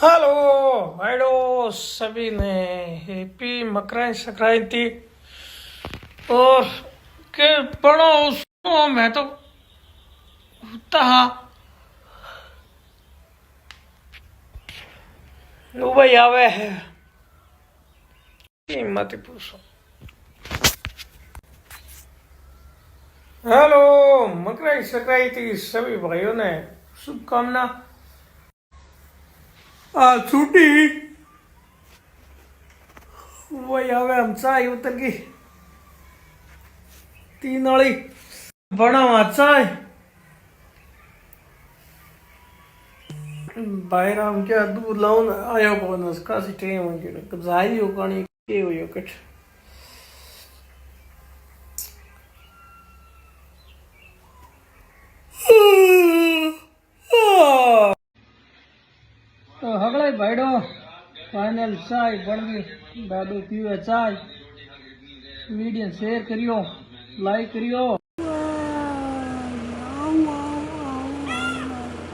Hello भाइयों सभी ने हैप्पी मकर संक्रांति। और के बड़ो उसको मैं तो भाई आवे है मत पूछो। हेलो मकर संक्रांति सभी भाइयों ने शुभकामना। छुट्टी वही आवे हम चाय उतर की 3 वाली बनावा चाय बाहर हम क्या दूर लाऊं आयो कौन कासी टाइम हो गयो कब जाई हो कणी के होयो कट तो हगले भाईडो फाइनल चाय बन गई। दादू पीवे चाय। वीडियो शेयर करियो, लाइक करियो।